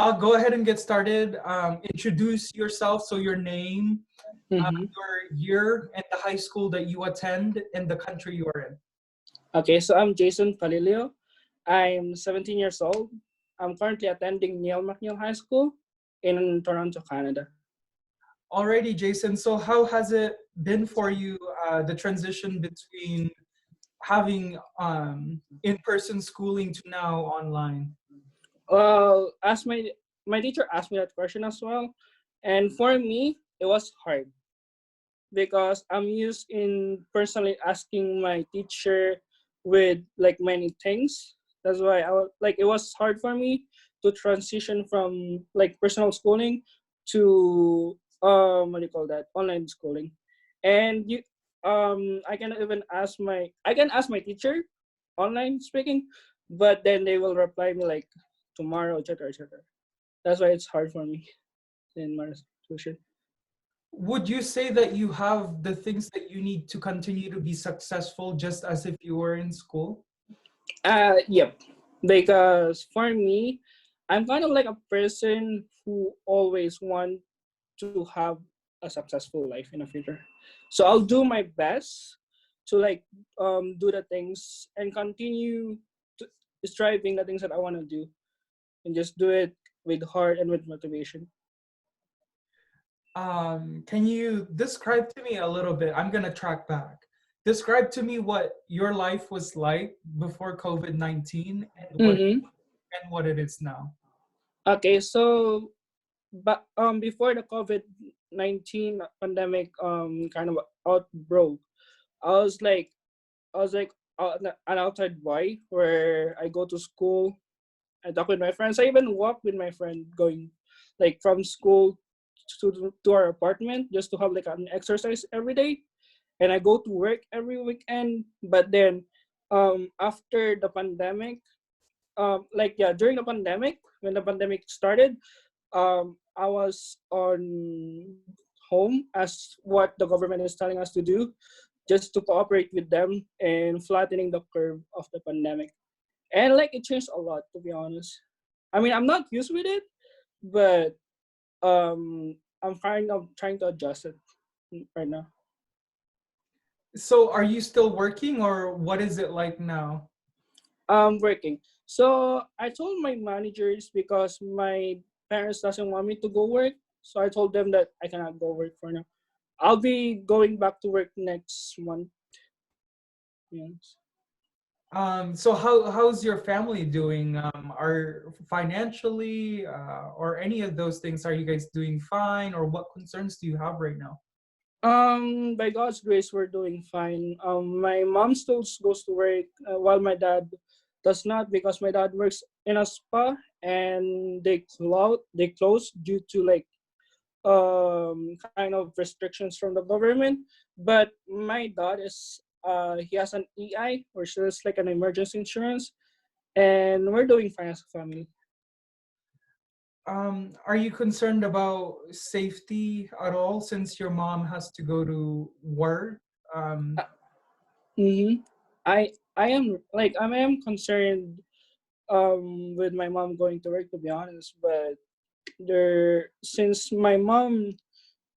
I'll go ahead and get started. Introduce yourself, so your name, Mm-hmm. your year, and the high school that you attend, and the country you are in. Okay, so I'm Jayson Palilio. I'm 17 years old. I'm currently attending Neil McNeil High School in Toronto, Canada. Alrighty, Jason. So how has it been for you, the transition between having in-person schooling to now online? Well, as my teacher asked me that question as well, and for me, it was hard because I'm used in personally asking my teacher with like many things. That's why it was hard for me to transition from like personal schooling to what do you call that, online schooling. And you I can ask my teacher online speaking, but then they will reply me like tomorrow, etc., etc. That's why it's hard for me in my situation. Would you say that you have the things that you need to continue to be successful just as if you were in school? Yep. Because for me, I'm kind of like a person who always want to have a successful life in the future. So I'll do my best to like do the things and continue to striving the things that I want to do and just do it with heart and with motivation. Can you describe to me a little bit? I'm gonna track back. Describe to me what your life was like before COVID-19 Mm-hmm. and what it is now. Okay, so but before the COVID-19 pandemic kind of outbroke, I was like I was like an outside boy where I go to school, I talk with my friends. I even walk with my friend going like from school to our apartment just to have like an exercise every day. And I go to work every weekend. But then after the pandemic, during the pandemic, when the pandemic started, I was on home as what the government is telling us to do, just to cooperate with them and flattening the curve of the pandemic. And like it changed a lot, to be honest. I mean, I'm not used with it, but I'm kind of trying to adjust it right now. So are you still working or what is it like now? I'm working. So I told my managers because my parents doesn't want me to go work. So I told them that I cannot go work for now. I'll be going back to work next month. Yes. So how's your family doing? Are financially or any of those things, are you guys doing fine, or what concerns do you have right now? By God's grace, we're doing fine. My mom still goes to work while my dad does not because my dad works in a spa and they close due to like kind of restrictions from the government. But my dad he has an EI, which is like an emergency insurance, and we're doing fine as a family. Are you concerned about safety at all since your mom has to go to work? Um, Uh, mm-hmm. I am concerned with my mom going to work, to be honest, but since my mom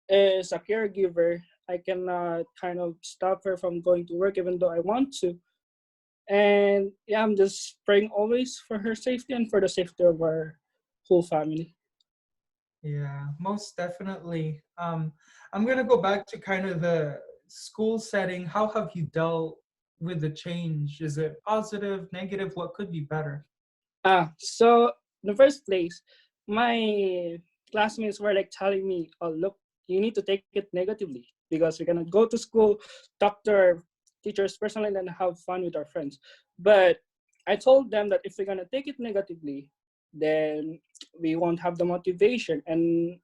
is a caregiver, I cannot kind of stop her from going to work even though I want to. And yeah, I'm just praying always for her safety and for the safety of our whole family. yeah, most definitely. I'm gonna go back to kind of the school setting. How have you dealt with the change? Is it positive, negative? What could be better? So in the first place, my classmates were like telling me, "Oh, look, you need to take it negatively because we're gonna go to school, talk to our teachers personally, and then have fun with our friends." But I told them that if we're gonna take it negatively, then we won't have the motivation and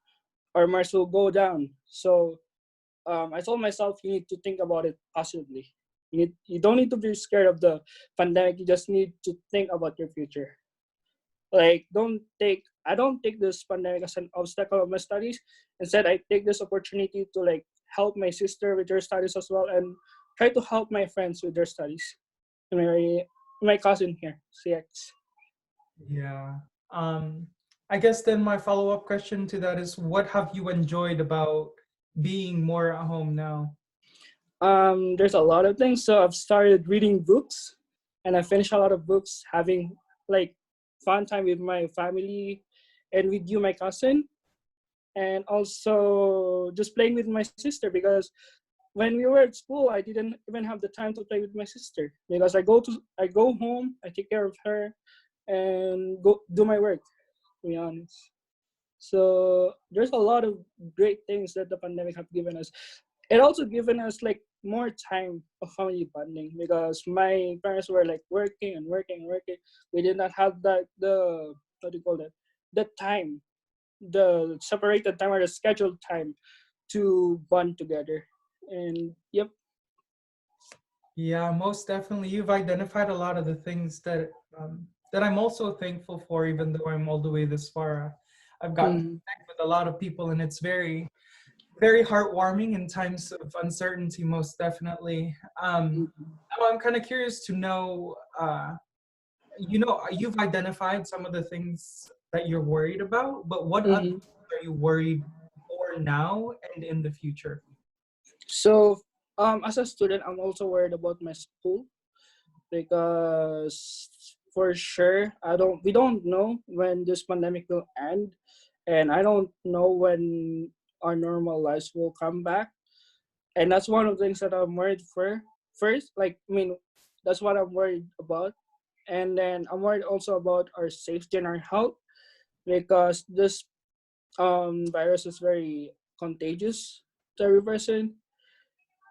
our marks will go down. So I told myself you need to think about it positively. You don't need to be scared of the pandemic. You just need to think about your future. Like I don't take this pandemic as an obstacle of my studies. Instead, I take this opportunity to like help my sister with her studies as well and try to help my friends with their studies. And my cousin here, CX. Yeah. Um, I guess then my follow-up question to that is, what have you enjoyed about being more at home now? There's a lot of things. So I've started reading books, and I finished a lot of books, having like fun time with my family, and with you, my cousin, and also just playing with my sister because when we were at school, I didn't even have the time to play with my sister because I go home, I take care of her, and go do my work. To be honest. So there's a lot of great things that the pandemic have given us. It also given us like more time of family bonding because my parents were like working and working and working. We did not have that the what do you call that? The time, the separated time or the scheduled time to bond together. And yep. Yeah, most definitely. You've identified a lot of the things that I'm also thankful for, even though I'm all the way this far. I've gotten to Mm-hmm. connect with a lot of people, and it's very heartwarming in times of uncertainty. Most definitely. Now I'm kind of curious to know. You've identified some of the things that you're worried about, but what other Mm-hmm. things are you worried for now and in the future? So as a student, I'm also worried about my school because for sure we don't know when this pandemic will end, and I don't know when our normal lives will come back, and that's one of the things that I'm worried for first. Like, I mean, that's what I'm worried about, and then I'm worried also about our safety and our health because this virus is very contagious to every person.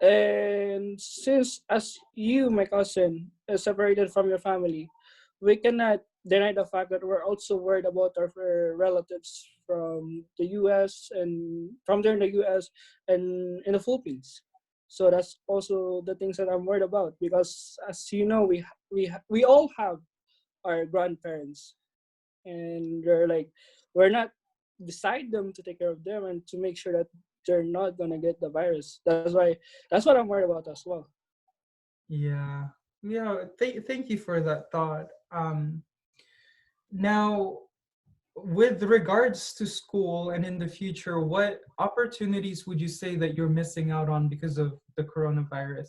And since, as you, my cousin, is separated from your family, we cannot deny the fact that we're also worried about our relatives from the U.S. and from there in the U.S. and in the Philippines. So that's also the things that I'm worried about because, as you know, we all have our grandparents, and they're like, we're not beside them to take care of them and to make sure that they're not gonna get the virus. That's what I'm worried about as well. Yeah. Yeah, thank you for that thought. Now, with regards to school and in the future, what opportunities would you say that you're missing out on because of the coronavirus?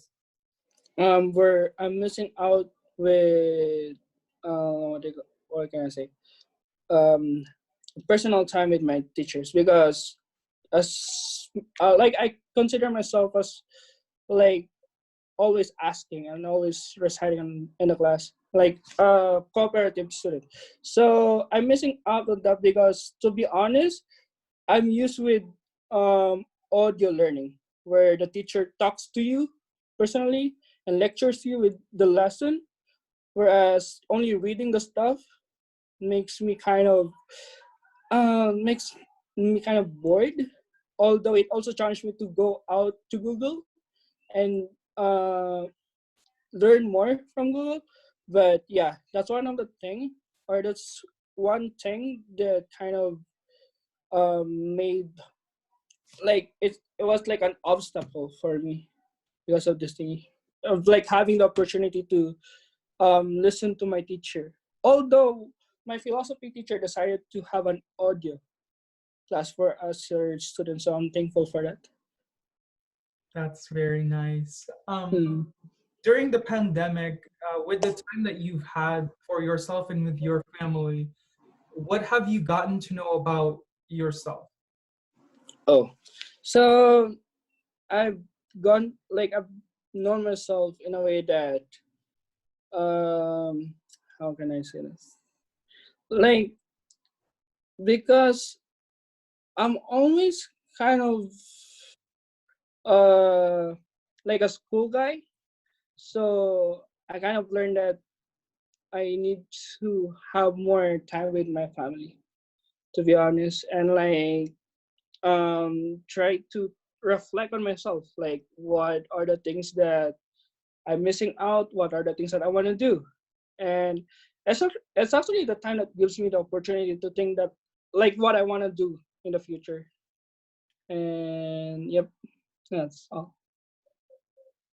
Where I'm missing out with what can I say? Um, Personal time with my teachers because as like I consider myself as like always asking and always reciting in the class, like a cooperative student. So I'm missing out on that because, to be honest, I'm used with audio learning, where the teacher talks to you personally and lectures you with the lesson, whereas only reading the stuff makes me kind of makes me kind of bored. Although it also challenged me to go out to Google and uh, learn more from Google. But yeah, that's one of the thing, or that's one thing that kind of made like it was like an obstacle for me because of this thing of like having the opportunity to listen to my teacher. Although my philosophy teacher decided to have an audio class for us students, so I'm thankful for that. That's very nice. Hmm. During the pandemic, with the time that you've had for yourself and with your family, what have you gotten to know about yourself? Oh, so I've I've known myself in a way that um how can I say this? Like, because I'm always kind of uh like a school guy, so I kind of learned that I need to have more time with my family, to be honest, and like try to reflect on myself, like what are the things that I'm missing out, what are the things that I want to do. And it's actually the time that gives me the opportunity to think that like what I want to do in the future. And yep, that's all.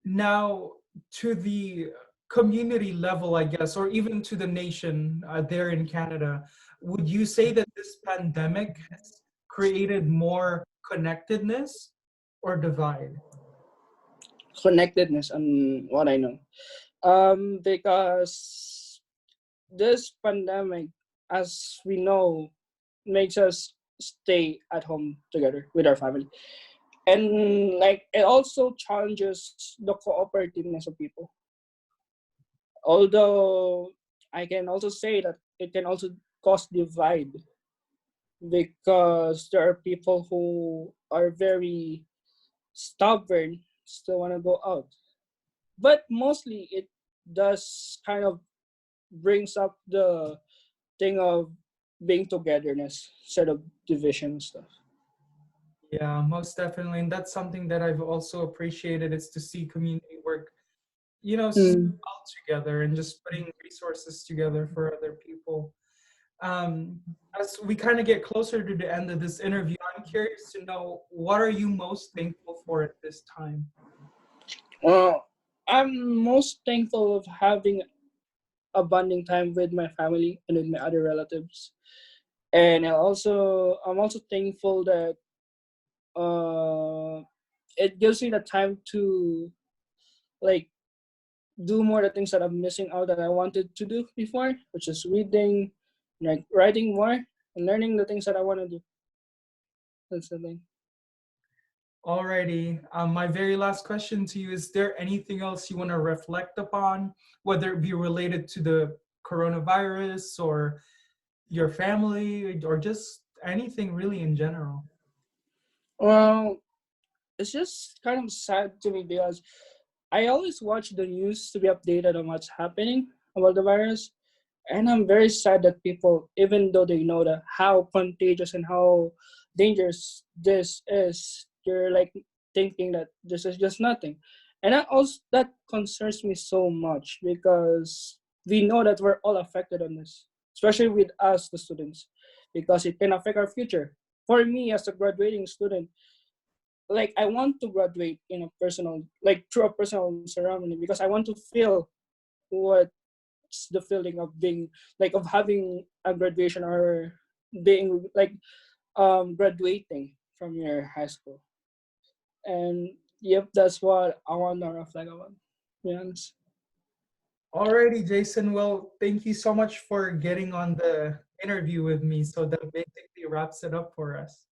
Now, to the community level, I guess, or even to the nation there in Canada, would you say that this pandemic has created more connectedness or divide? Connectedness and what I know. Because this pandemic, as we know, makes us stay at home together with our family. And like it also challenges the cooperativeness of people. Although I can also say that it can also cause divide because there are people who are very stubborn, still want to go out. But mostly it does kind of brings up the thing of being togetherness instead of division and stuff. Yeah, most definitely. And that's something that I've also appreciated is to see community work, so Mm. well together and just putting resources together for other people. Um, as we kind of get closer to the end of this interview, I'm curious to know what are you most thankful for at this time? Well, I'm most thankful of having a bonding time with my family and with my other relatives. And I'm also thankful that uh, it gives me the time to like do more the things that I'm missing out that I wanted to do before, which is reading, like writing more and learning the things that I want to do. That's the thing. Alrighty. My very last question to you, is there anything else you want to reflect upon, whether it be related to the coronavirus or your family or just anything really in general? Well, it's just kind of sad to me because I always watch the news to be updated on what's happening about the virus. And I'm very sad that people, even though they know that how contagious and how dangerous this is, they're like thinking that this is just nothing. And that concerns me so much because we know that we're all affected on this, especially with us, the students, because it can affect our future. For me, as a graduating student, like I want to graduate in a personal, like through a personal ceremony because I want to feel what's the feeling of being like of having a graduation or being like graduating from your high school. And yep, that's what I want to reflect on. To be honest. Alrighty, Jason. Well, thank you so much for getting on the interview with me. So that basically wraps it up for us.